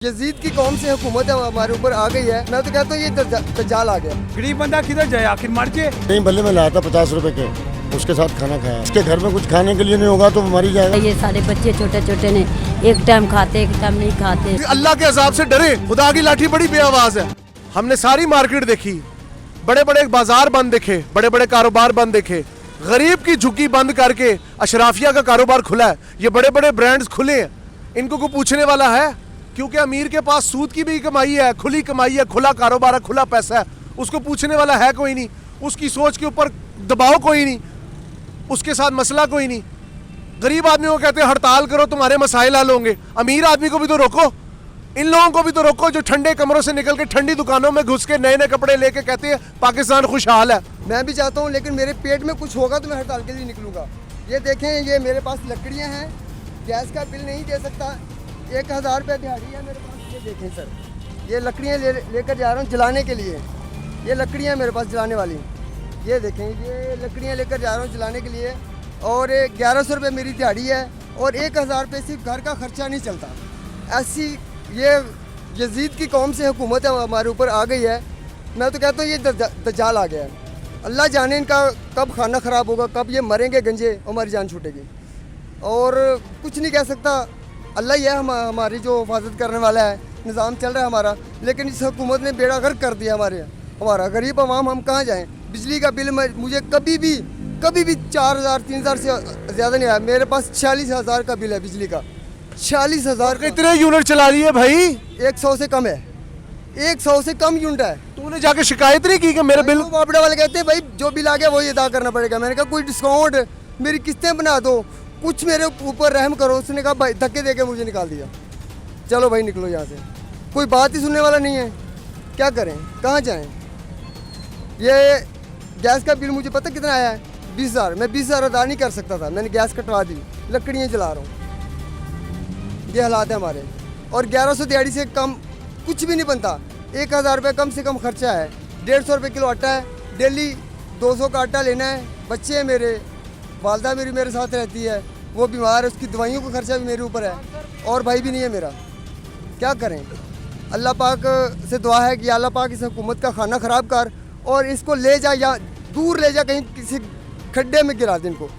Yazid की कौम से हुकूमत हमारे ऊपर आ गई है। मैं तो कहता हूँ ये दज्जाल आ गया। गरीब बंदा किधर जाए, आखिर मर जाए। नहीं भले में लाया था 50 रुपए के, उसके साथ खाना खाया। उसके घर में कुछ खाने के लिए नहीं होगा तो मर ही जाएगा। ये सारे बच्चे छोटे छोटे ने एक टाइम खाते एक टाइम नहीं खाते। अल्लाह के अजाब से डरे, खुदा की लाठी बड़ी बेआवाज है। हमने सारी मार्केट देखी, बड़े बड़े बाजार बंद देखे, बड़े बड़े कारोबार बंद देखे। गरीब की झुग्गी बंद करके अशराफिया का कारोबार खुला है। ये बड़े बड़े ब्रांड्स खुले हैं, इनको कोई पूछने वाला है? क्योंकि अमीर के पास सूद की भी कमाई है, खुली कमाई है, खुला कारोबार है, खुला पैसा है। उसको पूछने वाला है कोई नहीं, उसकी सोच के ऊपर दबाव कोई नहीं, उसके साथ मसला कोई नहीं। गरीब आदमी को कहते हैं हड़ताल करो तुम्हारे मसाइल हल होंगे। अमीर आदमी को भी तो रोको, इन लोगों को भी तो रोको जो ठंडे कमरों से निकल के ठंडी दुकानों में घुस के नए नए कपड़े लेके कहते हैं पाकिस्तान खुशहाल है। मैं भी चाहता हूँ, लेकिन मेरे पेट में कुछ होगा तो मैं हड़ताल के लिए निकलूंगा। ये देखें, ये मेरे पास लकड़ियाँ हैं, गैस का बिल नहीं दे सकता, 1000 रुपये दिहाड़ी है मेरे पास। ये देखें सर, ये लकड़ियाँ लेकर जा रहा हूँ जलाने के लिए। ये लकड़ियाँ मेरे पास जलाने वाली, ये देखें, ये लकड़ियाँ लेकर जा रहा हूँ जलाने के लिए। और 1100 रुपये मेरी दिहाड़ी है और 1000 रुपये सिर्फ घर का खर्चा नहीं चलता। ऐसी ये यजीद की कौम से हुकूमत हमारे ऊपर आ गई है। मैं तो कहता हूँ ये दज्जाल आ गया है। अल्लाह जाने इनका कब खाना ख़राब होगा, कब ये मरेंगे गंजे, हमारी जान छूटेगी। और कुछ नहीं कह सकता, अल्लाह ही है हमारी जो हिफाजत करने वाला है। निज़ाम चल रहा है हमारा, लेकिन इस हुकूमत ने बेड़ा गर्क कर दिया हमारा गरीब आवाम। हम कहाँ जाएँ? बिजली का बिल मुझे कभी भी 4000 3000 से ज़्यादा नहीं आया। मेरे पास 46,000 का बिल है बिजली का। 46,000 कितने यूनिट चला रही है भाई? 100 से कम है, 100 से कम यूनिट है। तूने जाके शिकायत नहीं की कि मेरा बिल? बापड़े वाले कहते हैं भाई जो बिल आ गया वही अदा करना पड़ेगा। मैंने कहा कोई डिस्काउंट, मेरी किस्तें बना दो, कुछ मेरे ऊपर रहम करो। उसने कहा भाई धक्के दे के मुझे निकाल दिया। चलो भाई निकलो यहाँ से, कोई बात ही सुनने वाला नहीं है। क्या करें, कहाँ जाएं? ये गैस का बिल मुझे पता कितना आया है? 20,000। मैं 20,000 अदा नहीं कर सकता था, मैंने गैस कटवा दी, लकड़ियाँ जला रहा हूँ। ये हालात है हमारे। और 1100 दिहाड़ी से कम कुछ भी नहीं बनता। 1000 रुपये कम से कम खर्चा है। 150 रुपये किलो आटा है, डेली 200 का आटा लेना है। बच्चे हैं मेरे, वालदा मेरी मेरे साथ रहती है, वो बीमार है, उसकी दवाइयों का खर्चा भी मेरे ऊपर है। और भाई भी नहीं है मेरा। क्या करें? अल्लाह पाक से दुआ है कि अल्लाह पाक इस हुकूमत का खाना ख़राब कर और इसको ले जा या दूर ले जा, कहीं किसी खड्डे में गिरा दे इनको।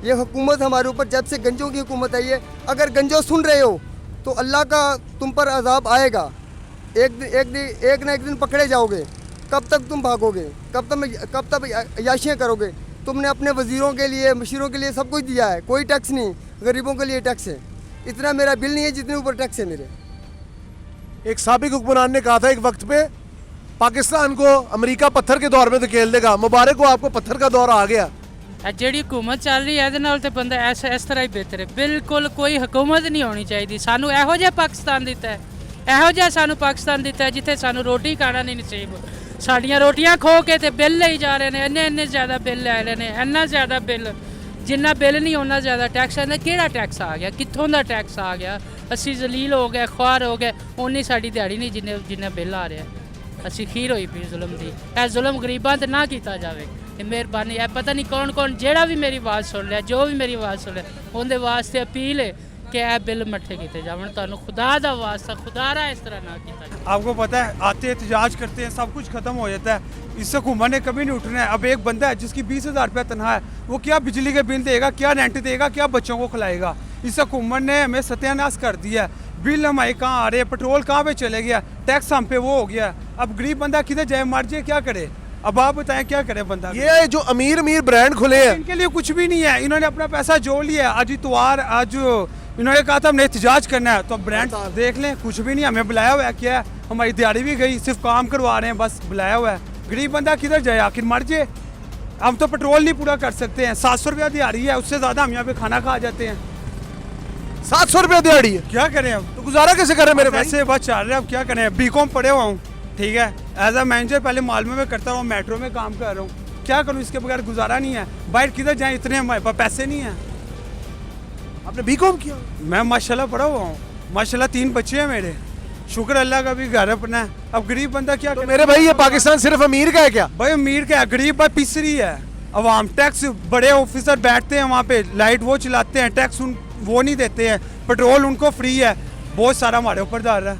ये हुकूमत हमारे ऊपर जब से गंजों की हुकूमत आई है। अगर गंजो सुन रहे हो तो अल्लाह का तुम पर अजाब आएगा। एक ना एक दिन पकड़े जाओगे। कब तक तुम भागोगे? कब तक अयाशियाँ करोगे? तुमने अपने वज़ीरों के लिए, मशीरों के लिए सब कुछ दिया है, कोई टैक्स नहीं। गरीबों के लिए टैक्स है। इतना मेरा बिल नहीं है जितने ऊपर टैक्स है मेरे। एक साबिक हुक्मरान ने कहा था एक वक्त पे पाकिस्तान को अमेरिका पत्थर के दौर में धकेल देगा। मुबारक हो आपको, पत्थर का दौर आ गया। ਜਿਹੜੀ हुकूमत चल रही है ਇਹਦੇ ਨਾਲ ਤੇ ਬੰਦਾ ਇਸ ਤਰ੍ਹਾਂ ਹੀ ਬਿਹਤਰ ਹੈ। ਬਿਲਕੁਲ ਕੋਈ हुकूमत नहीं होनी चाहिए। ਸਾਨੂੰ ਇਹੋ ਜਿਹਾ ਪਾਕਿਸਤਾਨ ਦਿੱਤਾ ਹੈ, ਇਹੋ ਜਿਹਾ ਸਾਨੂੰ ਪਾਕਿਸਤਾਨ ਦਿੱਤਾ ਹੈ ਜਿੱਥੇ ਸਾਨੂੰ ਰੋਟੀ ਖਾਣਾ ਨਹੀਂ ਨਸੀਬ। ਸਾਡੀਆਂ ਰੋਟੀਆਂ ਖੋ ਕੇ ਤੇ ਬਿੱਲ ਲਈ ਜਾ ਰਹੇ ਨੇ। ਇੰਨੇ ਜ਼ਿਆਦਾ ਬਿੱਲ ਲੈ ਰਹੇ ਨੇ, ਇੰਨਾ ਜ਼ਿਆਦਾ ਬਿੱਲ, ਜਿੰਨਾ ਬਿੱਲ ਨਹੀਂ ਉਹਨਾਂ ਜ਼ਿਆਦਾ ਟੈਕਸ ਹੈ। ਕਿਹੜਾ ਟੈਕਸ ਆ ਗਿਆ? ਕਿੱਥੋਂ ਦਾ ਟੈਕਸ ਆ ਗਿਆ? ਅਸੀਂ ਜ਼ਲੀਲ ਹੋ ਗਏ, ਖੁਆਰ ਹੋ ਗਏ। ਉਨੀ ਸਾਡੀ ਦਿਹਾੜੀ ਨਹੀਂ ਜਿੰਨਾ ਬਿੱਲ ਆ ਰਿਹਾ। ਅਸੀਂ ਖੀਰ ਹੋਈ ਪਈ ਜ਼ੁਲਮ ਦੀ। ਇਹ ਜ਼ੁਲਮ ਗਰੀਬਾਂ ਤੇ ਨਾ ਕੀਤਾ ਜਾਵੇ। ਇਹ ਮਿਹਰਬਾਨੀ ਹੈ। ਪਤਾ ਨਹੀਂ ਕੌਣ ਜਿਹੜਾ ਵੀ ਮੇਰੀ ਆਵਾਜ਼ ਸੁਣ ਲਿਆ, ਜੋ ਵੀ ਮੇਰੀ ਆਵਾਜ਼ ਸੁਣ ਲਿਆ, ਉਹਦੇ ਵਾਸਤੇ ਅਪੀਲ ਹੈ कि ਇਹ बिल मट्ठे किए जावन। ਤੁਹਾਨੂੰ खुदा दा वास्ता, खुदा रा इस तरह ना किया जाए। आपको पता है, आते एहतजाज करते हैं, सब कुछ खत्म हो जाता है। इससे हुकूमत ने कभी नहीं उठना है। अब एक बंदा है जिसकी 20,000 रुपये तनख्वाह है, वो क्या बिजली के बिल देगा, क्या रेंट देगा, क्या बच्चों को खिलाएगा? इस हुकूमत ने हमें सत्यानाश कर दिया है। बिल हमारे कहाँ आ रहे हैं, पेट्रोल कहाँ पे चले गया, टैक्स हम पे वो हो गया। अब गरीब बंदा किधर जाए, मर जाए, क्या करे? अब आप बताएं क्या करे बंदा? ये जो अमीर ब्रांड खुले हैं, इनके लिए कुछ भी नहीं है। इन्होंने अपना पैसा जोड़ लिया। आज इतवार, आज इन्होंने कहा था हमने एहतजाज करना है, तो ब्रांड देख लें, कुछ भी नहीं। हमें बुलाया हुआ है, क्या है, हमारी दिहाड़ी भी गई, सिर्फ काम करवा रहे हैं, बस बुलाया हुआ है। गरीब बंदा किधर जाए, आखिर मर जाए। हम तो पेट्रोल नहीं पूरा कर सकते हैं। 700 रुपया दिहाड़ी है, उससे ज़्यादा हम यहाँ पे खाना खा जाते हैं। 700 रुपया दिहाड़ी है, क्या करें अब? तो गुजारा कैसे करें मेरे पैसे? पैसे बस चल रहे हैं, अब क्या करें? बीकॉम पढ़े हुआ हूँ, ठीक है, एज अ मैनेजर पहले मालूम में करता हूँ, मेट्रो में काम कर रहा हूँ। क्या करूँ, इसके बगैर गुजारा नहीं है। बाहर किधर जाएँ, इतने हमारे पास पैसे नहीं हैं। आपने बीकॉम किया? मैं माशाल्लाह पढ़ा हुआ हूँ, माशाल्लाह 3 बच्चे हैं मेरे, शुक्र अल्लाह का भी घर अपना है। अब गरीब बंदा क्या तो मेरे भाई ये पाकिस्तान सिर्फ अमीर का है क्या? भाई अमीर का है, गरीब पर पिसरी है। अवाम टैक्स, बड़े ऑफिसर बैठते हैं वहाँ पे, लाइट वो चलाते हैं, टैक्स वो नहीं देते हैं, पेट्रोल उनको फ्री है, बहुत सारा हमारे ऊपर डाल रहा है।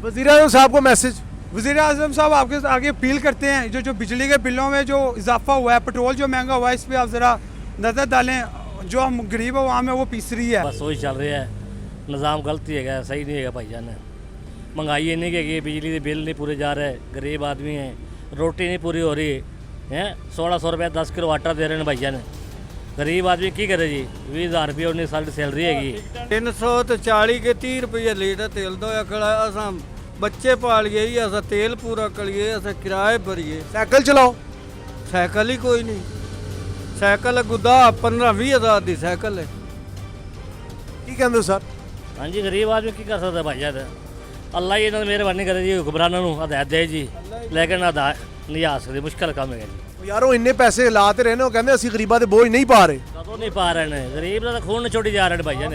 वज़ीर आज़म साहब को मैसेज। वज़ीर आज़म साहब आपके आगे अपील करते हैं, जो बिजली के बिलों में जो इजाफा हुआ है, पेट्रोल जो महंगा हुआ है, इस पर आप ज़रा नज़र डालें। जो हम गरीब आवाम है वो पीस रही है। बस वही चल रहा है, निज़ाम गलत ही है, सही नहीं है भाईजान। महंगाई इन्नी की बिजली के बिल नहीं पूरे जा रहे, गरीब आदमी हैं, रोटी नहीं पूरी हो रही है। 1600 रुपये 10 किलो आटा दे रहे हैं भाईजान। गरीब आदमी की करे जी, 20,000 रुपये 19 साल की सैलरी हैगी। 340 के 30 रुपये लीटर तेल दो खड़ा असा बच्चे पालिए ही असा तेल पूरा करिए असा किराए भरिए। साइकिल चलाओ। साइकिल ही कोई नहीं, साइकिल गुदा 15-20 हज़ार की साइकिल है। की कहते हो सर? हाँ जी, गरीब आदमी की कर सकता भाईजान। अल्लाह ही इन्होंने मेहरबानी करे जी, हुक्मरानों को हदायत दे जी, लेकिन नहीं आ सकती, मुश्किल काम है जी। यारो इन्ने पैसे लाते रहे ने, कहते असं गरीबा के बोझ नहीं पा रहे। कदों नहीं पा रहे हैं, गरीब का खून छोड़ी जा रहे हैं भाईजान।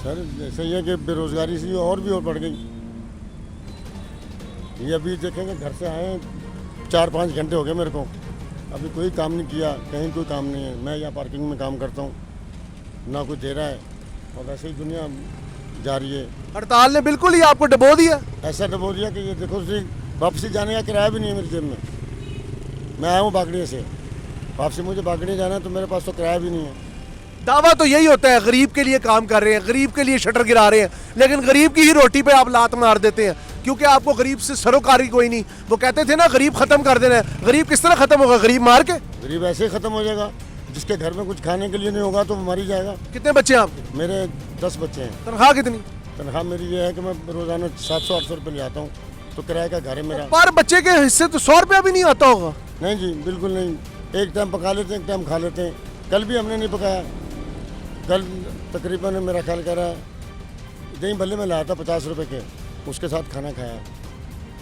सर जैसे ये कि बेरोजगारी सी और भी और बढ़ गई। ये अभी देखेंगे घर से आए 4-5 घंटे हो गए मेरे को, अभी कोई काम नहीं किया, कहीं कोई काम नहीं है। मैं यहाँ पार्किंग में काम करता हूँ, ना कोई दे रहा है और वैसे ही दुनिया जा रही है। हड़ताल ने बिल्कुल ही आपको डबो दिया। ऐसा डबो दिया कि ये देखो वापसी जाने का किराया भी नहीं है मेरी जेब में। मैं आया हूँ बागड़िया से, वापसी मुझे बागड़िया जाना है तो मेरे पास तो किराया भी नहीं है। दावा तो यही होता है, गरीब के लिए काम कर रहे हैं, गरीब के लिए शटर गिरा रहे हैं, लेकिन गरीब की ही रोटी पे आप लात मार देते हैं, क्योंकि आपको गरीब से सरोकारी कोई नहीं। वो कहते थे ना गरीब खत्म कर देना है, गरीब किस तरह खत्म होगा? गरीब मार के। गरीब ऐसे ही ख़त्म हो जाएगा, जिसके घर में कुछ खाने के लिए नहीं होगा तो वो मर ही जाएगा। कितने बच्चे हैं आपके? मेरे 10 बच्चे हैं। तनख्वाह कितनी? तनख्वाह मेरी ये है कि मैं रोज़ाना 700-800 रुपये ले आता हूँ, तो किराए का घर है मेरा। पर बच्चे के हिस्से तो 100 रुपया भी नहीं आता होगा। नहीं जी, बिल्कुल नहीं। एक टाइम पका लेते हैं, एक टाइम खा लेते हैं। कल भी हमने नहीं पकाया, कल तकरीबन मेरा ख्याल कर रहा है दही भल्ले में लाया था 50 रुपये के, उसके साथ खाना खाया।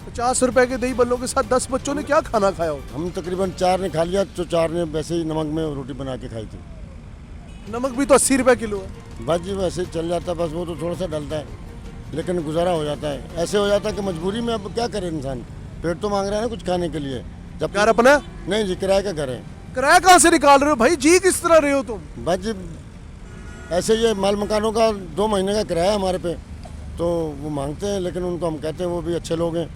50 रुपए के दही बल्लों के साथ 10 बच्चों ने क्या खाना खाया हो? हम तकरीबन 4 ने खा लिया, तो 4 ने वैसे ही नमक में रोटी बना के खाई थी। नमक भी तो 80 रुपए किलो है। बस जी वैसे ही चल जाता, बस वो तो थोड़ा सा डलता है, लेकिन गुजारा हो जाता है। ऐसे हो जाता है कि मजबूरी में अब क्या करे इंसान, पेट तो मांग रहा है ना कुछ खाने के लिए। जब घर अपना? नहीं जी, किराए का घर है। किराया कहाँ से निकाल रहे हो भाई? जी किस तरह रहे हो तुम? बस जी ऐसे ये माल मकानों का 2 महीने का किराया है हमारे पे, तो वो मांगते हैं, लेकिन उनको हम कहते हैं, वो भी अच्छे लोग हैं,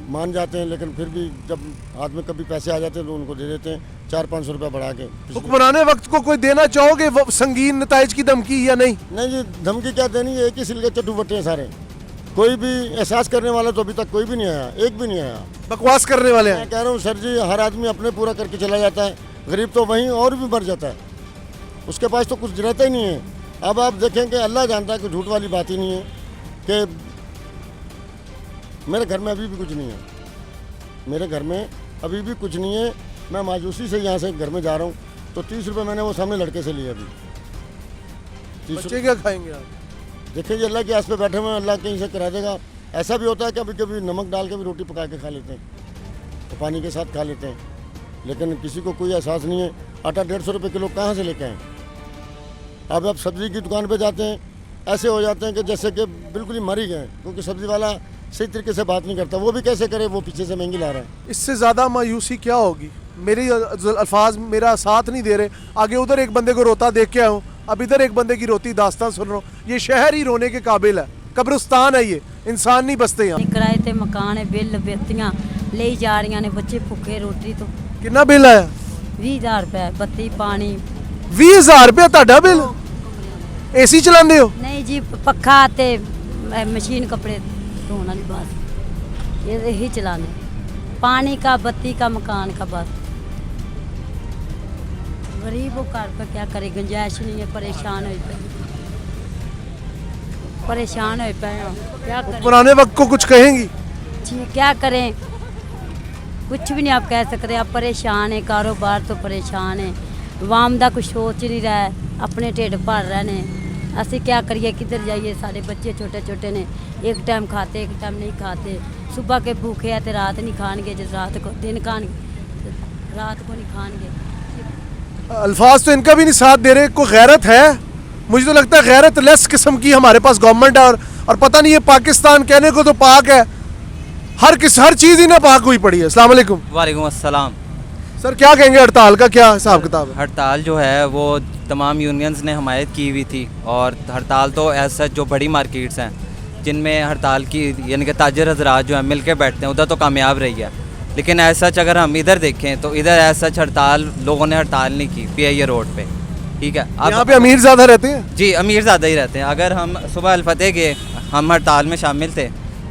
मान जाते हैं, लेकिन फिर भी जब हाथ में कभी पैसे आ जाते हैं तो उनको दे देते हैं 400-500 रुपये बढ़ा के। हुक्मराने वक्त को कोई देना चाहोगे वो संगीन नताइज की धमकी या नहीं? नहीं जी, धमकी क्या देनी है, एक ही सिल के चट्टू बट्टे हैं सारे। कोई भी एहसास करने वाला तो अभी तक कोई भी नहीं आया, एक भी नहीं आया। बकवास करने वाले मैं हैं। कह रहा हूँ सर जी, हर आदमी अपने पूरा करके चला जाता है, गरीब तो वहीं और भी मर जाता है, उसके पास तो कुछ रहता ही नहीं है। अब आप देखें कि अल्लाह जानता है कि झूठ वाली बात ही नहीं है कि मेरे घर में अभी भी कुछ नहीं है, मेरे घर में अभी भी कुछ नहीं है। मैं मायूसी से यहाँ से घर में जा रहा हूँ, तो 30 रुपये मैंने वो सामने लड़के से लिए अभी। 30 बच्चे क्या खाएंगे आप? देखिए जी, अल्लाह के आस पे बैठे हुए हैं, अल्लाह कहीं से करा देगा। ऐसा भी होता है कि कभी कभी नमक डाल के भी रोटी पका के खा लेते हैं, तो पानी के साथ खा लेते हैं, लेकिन किसी को कोई एहसास नहीं है। आटा 150 रुपये किलो कहाँ से लेके आएँ? अब आप सब्ज़ी की दुकान पे जाते हैं, ऐसे हो जाते हैं कि जैसे कि बिल्कुल ही मर ही गए, क्योंकि सब्ज़ी वाला सही तरीके से बात नहीं करता। वो भी कैसे करे, वो पीछे से महंगी ला रहा है। इससे ज़्यादा मायूसी क्या होगी? मेरे अल्फाज मेरा साथ नहीं दे रहे। आगे उधर एक बंदे को रोता देख के आया हूँ, अब इधर एक बंदे की रोती दास्तान सुन रहा हूँ। ये शहर ही रोने के काबिल है, कब्रिस्तान है ये, इंसान नहीं बसते यहाँ। किराए ते मकान है, बिल बेतियां ले जा रही ने, बच्चे भुखे, रोटी तो कितना बिल आया? 20,000 रुपए, बत्ती पानी। 20,000 रुपया ਤੁਹਾਡਾ बिल? एसी चलाते हो? नहीं जी, पक्खा ते मशीन कपड़े धोने वाली, बस ये ही चलाने। पानी का, बत्ती का, मकान का, बस। गरीब घर पर क्या करे, गुंजाइश नहीं है, परेशान हो पे, परेशान हो पे हैं। क्या करें? पुराने वक्त को कुछ कहेंगी? जी क्या करें, कुछ भी नहीं आप कह सकते। आप परेशान है, कारोबार तो परेशान है, वाम दा कुछ सोच नहीं रहा है, अपने ढिड भर रहे ने। असं क्या करिए, किधर जाइए? सारे बच्चे छोटे छोटे ने, एक टाइम खाते, एक टाइम नहीं खाते। सुबह के भूखे है तो रात नहीं खाएंगे, जिस रात को दिन खाएंगे, रात को नहीं खाएंगे। अल्फाज तो इनका भी नहीं साथ दे रहे। कोई गैरत है? मुझे तो लगता है गैरत लेस किस्म की हमारे पास गवर्नमेंट है, और पता नहीं ये पाकिस्तान कहने को तो पाक है, हर चीज़ ही ना पाक हुई पड़ी है। अस्सलाम वालेकुम। वालेकुम अस्सलाम। सर क्या कहेंगे, हड़ताल का क्या हिसाब किताब है? हड़ताल जो है वो तमाम यूनियंस ने हमायत की हुई थी, और हड़ताल तो ऐसा जो बड़ी मार्केट्स हैं जिनमें हड़ताल की यानी कि ताजर हजरात जो है मिल के बैठते हैं, उधर तो कामयाब रही है। लेकिन ऐसा सच अगर हम इधर देखें तो इधर ऐसा सच हड़ताल लोगों ने हड़ताल नहीं की PIA रोड पे, ठीक है। यहाँ पे अमीर ज़्यादा रहते हैं। जी अमीर ज़्यादा ही रहते हैं। अगर हम सुबह अलफतेह गए, हम हड़ताल में शामिल थे,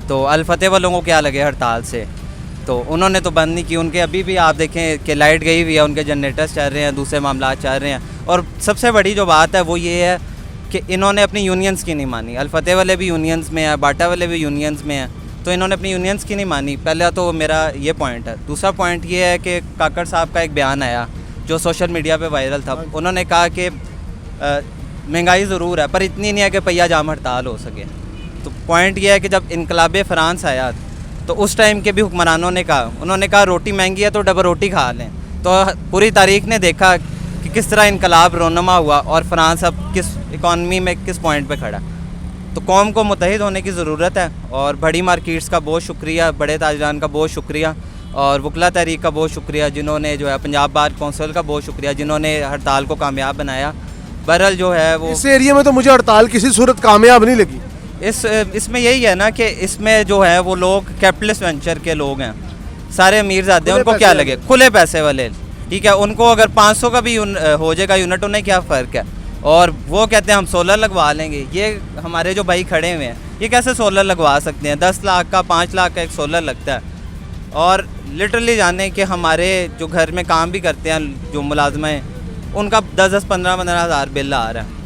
तो अलफतेह वालों को क्या लगे हड़ताल से, तो उन्होंने तो बंद नहीं की। उनके अभी भी आप देखें कि लाइट गई हुई है, उनके जनरेटर्स चल रहे हैं, दूसरे मामला चल रहे हैं। और सबसे बड़ी जो बात है वो ये है कि इन्होंने अपनी यूनियंस की नहीं मानी। अलफतेह वाले भी यूनियंस में है, बाटा वाले भी यूनियंस में हैं, तो इन्होंने अपनी यूनियंस की नहीं मानी। पहला तो मेरा ये पॉइंट है। दूसरा पॉइंट ये है कि काकड़ साहब का एक बयान आया जो सोशल मीडिया पे वायरल था। उन्होंने कहा कि महंगाई ज़रूर है पर इतनी नहीं है कि पहिया जाम हड़ताल हो सके। तो पॉइंट ये है कि जब इनकलाब फ्रांस आया तो उस टाइम के भी हुक्मरानों ने कहा, उन्होंने कहा रोटी महंगी है तो डबल रोटी खा लें। तो पूरी तारीख ने देखा कि किस तरह इनकलाब रोनमा हुआ और फ्रांस अब किस इकॉनमी में किस पॉइंट पे खड़ा। तो कौम को मुत्तहिद होने की ज़रूरत है। और बड़ी मार्केट्स का बहुत शुक्रिया, बड़े ताजरान का बहुत शुक्रिया, और वकला तहरीक का बहुत शुक्रिया जिन्होंने जो है, पंजाब बार कौंसिल का बहुत शुक्रिया जिन्होंने हड़ताल को कामयाब बनाया। बहरहाल जो है वो इस एरिया में तो मुझे हड़ताल किसी सूरत कामयाब नहीं लगी। इसमें यही है ना कि इसमें जो है वो लोग कैपिटलिस्ट वेंचर के लोग हैं, सारे अमीर ज़्यादा हैं, उनको क्या लगे, खुले पैसे वाले, ठीक है। उनको अगर 500 का भी हो जाएगा यूनिट, उन्हें क्या फ़र्क है। और वो कहते हैं हम सोलर लगवा लेंगे। ये हमारे जो भाई खड़े हुए हैं ये कैसे सोलर लगवा सकते हैं? 10 लाख का 5 लाख का एक सोलर लगता है। और लिटरली जाने कि हमारे जो घर में काम भी करते हैं जो मुलाजमा हैं, उनका 10-10, 15-15 हज़ार बिल आ रहा है।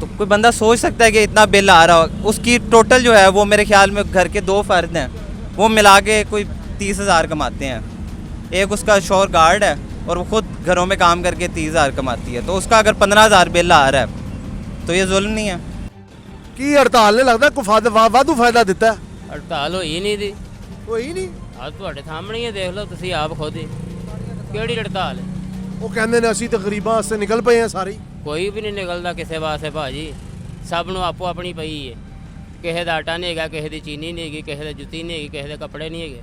तो कोई बंदा सोच सकता है कि इतना बिल आ रहा हो। उसकी टोटल जो है वो मेरे ख्याल में घर के 2 फ़र्द हैं, वो मिला के कोई 30 हज़ार कमाते हैं। एक उसका शोहर गार्ड है और वो खुद घरों में काम करके 30 हज़ार कमाती है। तो उसका अगर 15 हज़ार बिल आ रहा है तो ये जुल्म नहीं है कि हड़ताल ने लगता कोई वाधू फायदा दिता है? हड़ताल होई नहीं दी, होई नहीं। आज ਤੁਹਾਡੇ ਸਾਹਮਣੇ ਹੀ ਦੇਖ ਲਓ ਤੁਸੀਂ ਆਪ ਖੁਦ ਹੀ ਕਿਹੜੀ ਹੜਤਾਲ ਹੈ। ਉਹ ਕਹਿੰਦੇ ਨੇ ਅਸੀਂ ਤਾਂ ਗਰੀਬਾਂ ਵਾਸਤੇ ਨਿਕਲ ਪਏ ਆ ਸਾਰੇ। ਕੋਈ ਵੀ ਨਹੀਂ ਨਿਕਲਦਾ ਕਿਸੇ ਵਾਸਤੇ ਭਾਜੀ, ਸਭ ਨੂੰ ਆਪੋ ਆਪਣੀ ਪਈ ਹੈ। ਕਿਸੇ ਦਾ ਆਟਾ ਨਹੀਂ ਹੈਗਾ, ਕਿਸੇ ਦੀ ਚੀਨੀ ਨਹੀਂ ਹੈਗੀ, ਕਿਸੇ ਦੀ ਜੁੱਤੀ ਨਹੀਂ ਹੈਗੀ, ਕਿਸੇ ਦੇ ਕੱਪੜੇ ਨਹੀਂ ਹੈਗੇ।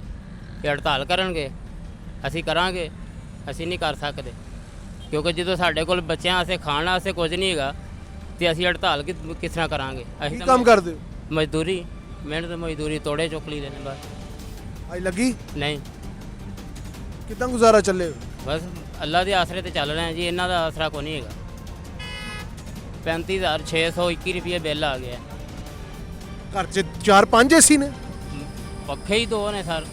ਇਹ ਹੜਤਾਲ ਕਰਨਗੇ, ਅਸੀਂ ਕਰਾਂਗੇ? ਅਸੀਂ ਨਹੀਂ ਕਰ ਸਕਦੇ, ਕਿਉਂਕਿ ਜਦੋਂ ਸਾਡੇ ਕੋਲ ਬੱਚਿਆਂ ਵਾਸਤੇ ਖਾਣ ਵਾਸਤੇ ਕੁਝ ਨਹੀਂ ਹੈਗਾ ਤੇ ਅਸੀਂ ਹੜਤਾਲ ਕਿਸ ਤਰ੍ਹਾਂ ਕਰਾਂਗੇ? ਅਸੀਂ ਕੰਮ ਕਰਦੇ ਹੋ? ਮਜ਼ਦੂਰੀ, ਮਿਹਨਤ ਮਜ਼ਦੂਰੀ ਤੋੜੇ ਚੁੱਕ ਲਈ ਦੇ ਨੇ ਬਸ। आई लगी ਨਹੀਂ, कितना गुजारा चले? ਬਸ ਅੱਲਾ ਦੇ ਆਸਰੇ ਤੇ ਚੱਲ ਰਹੇ ਹਾਂ ਜੀ, ਇਹਨਾਂ ਦਾ ਆਸਰਾ ਕੋਈ ਨਹੀਂ ਹੈਗਾ। 35,621 ਰੁਪਏ ਬਿੱਲ ਆ ਗਿਆ। घर च 4-5 एसी ने ਪੱਖੇ ਹੀ 2 ਨੇ ਸਰ।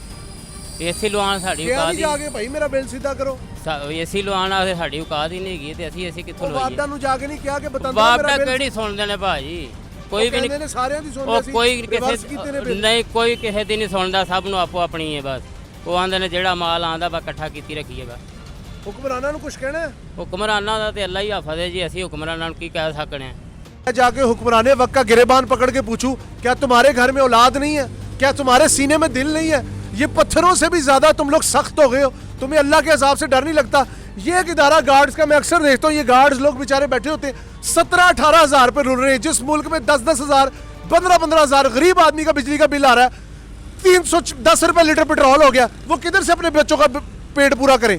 ਏਸੀ ਲਵਾਉਣ ਸਾਡੀ क्या ਔਕਾਤ नहीं जाके भाई मेरा बिल सीधा करो। ਏਸੀ ਲਵਾਉਣ ਵਾਸਤੇ ਸਾਡੀ ਔਕਾਤ ਹੀ ਨਹੀਂ ਹੈਗੀ ਤੇ ਅਸੀਂ ਏਸੀ ਕਿੱਥੋਂ ਲਵਾਈਏ? वादा नु जाके नहीं क्या के बतांदा ਬਾਪ मेरा ਦਾ बिल ਕਿਹੜੀ ਸੁਣਦੇ ਨੇ ਭਾਜੀ? ਕੋਈ ਵੀ ਕਹਿੰਦੇ ਨਹੀਂ। ਨੇ ਸਾਰਿਆਂ ਦੀ ਸੁਣਦੇ ਉਹ ਸੀ। ਕੋਈ reverse ਕੀਤੇ ਨੇ ਕਿਸੇ ਬਿੱਲ। ਨਹੀਂ, ਕੋਈ ਕਿਸੇ ਦੀ ਨਹੀਂ ਸੁਣਦਾ, ਸਭ ਨੂੰ ਆਪੋ ਆਪਣੀ ਹੈ ਬਸ। ਉਹ ਆਂਦੇ ਨੇ ਜਿਹੜਾ ਮਾਲ ਆਂਦਾ ਬਸ ਇਕੱਠਾ ਕੀਤੀ ਰੱਖੀਏ ਬਸ। हुक्मराना नु कुछ कहना है? ਹੁਕਮਰਾਨਾਂ ਦਾ ਤੇ ਅੱਲਾ ਹੀ ਹਾਫਿਜ਼ ਹੈ ਜੀ, ਅਸੀਂ ਹੁਕਮਰਾਨਾਂ ਨੂੰ ਕੀ ਕਹਿ ਸਕਣੇ ਹਾਂ। मैं जाके हुक्मराने वक्त का गिरेबान पकड़ के पूछूं क्या तुम्हारे घर में औलाद नहीं है? क्या तुम्हारे सीने में दिल नहीं है? ये पत्थरों से भी ज्यादा तुम लोग सख्त हो गए हो। तुम्हें अल्लाह के हिसाब से डर नहीं लगता? ये एक इदारा गार्ड्स का मैं अक्सर देखता हूँ, ये गार्ड्स लोग बेचारे बैठे होते हैं 17-18 हज़ार पे रुल रहे हैं, जिस मुल्क में 10-10 हज़ार 15-15 हज़ार गरीब आदमी का बिजली का बिल आ रहा है। 310 रुपये लीटर पेट्रोल हो गया, वो किधर से अपने बच्चों का पेट पूरा करें?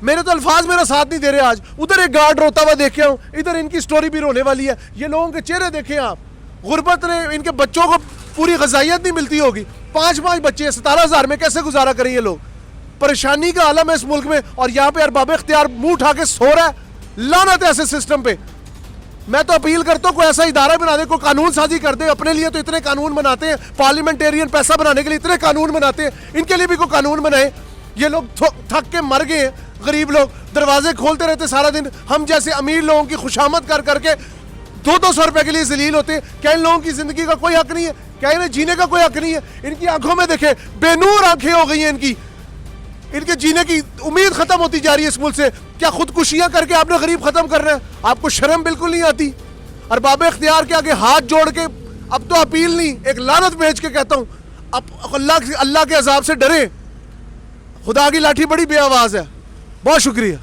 मेरे तो अल्फाज मेरा साथ नहीं दे रहे। आज उधर एक गार्ड रोता हुआ देखे हूँ, इधर इनकी स्टोरी भी रोने वाली है। ये लोगों के चेहरे देखें आप, गुर्बत ने इनके बच्चों को पूरी ग़िज़ाइयत नहीं मिलती होगी। 5-5 बच्चे 17 हज़ार में कैसे गुजारा करें ये लोग? परेशानी का आलम है इस मुल्क में, और यहाँ पे अरबाब इख्तियार मुंह उठा के सो रहा है। लानत है ऐसे सिस्टम पे। मैं तो अपील करता हूँ कोई ऐसा इदारा बना दे, कोई कानून साजी कर दे। अपने लिए तो इतने कानून बनाते हैं, पार्लियामेंटेरियन पैसा बनाने के लिए इतने कानून बनाते हैं, इनके लिए भी कोई कानून बनाए। ये लोग थक के मर गए हैं, गरीब लोग दरवाजे खोलते रहते सारा दिन। हम जैसे अमीर लोगों की खुशामद कर करके 200-200 रुपए के लिए जलील होते हैं। क्या इन लोगों की ज़िंदगी का कोई हक नहीं है? क्या इन्हें जीने का कोई हक नहीं है? इनकी आंखों में देखे बेनूर आंखें हो गई हैं इनकी, इनके जीने की उम्मीद ख़त्म होती जा रही है इस मुल्क से। क्या खुदकुशियाँ करके आपने गरीब ख़त्म कर रहे हैं? आपको शर्म बिल्कुल नहीं आती? अरबाब इख्तियार के आगे हाथ जोड़ के अब तो अपील नहीं, एक लानत भेज के कहता हूँ, अब अल्लाह के अजाब से डरे। खुदा की लाठी बड़ी बेआवाज़ है। बहुत शुक्रिया।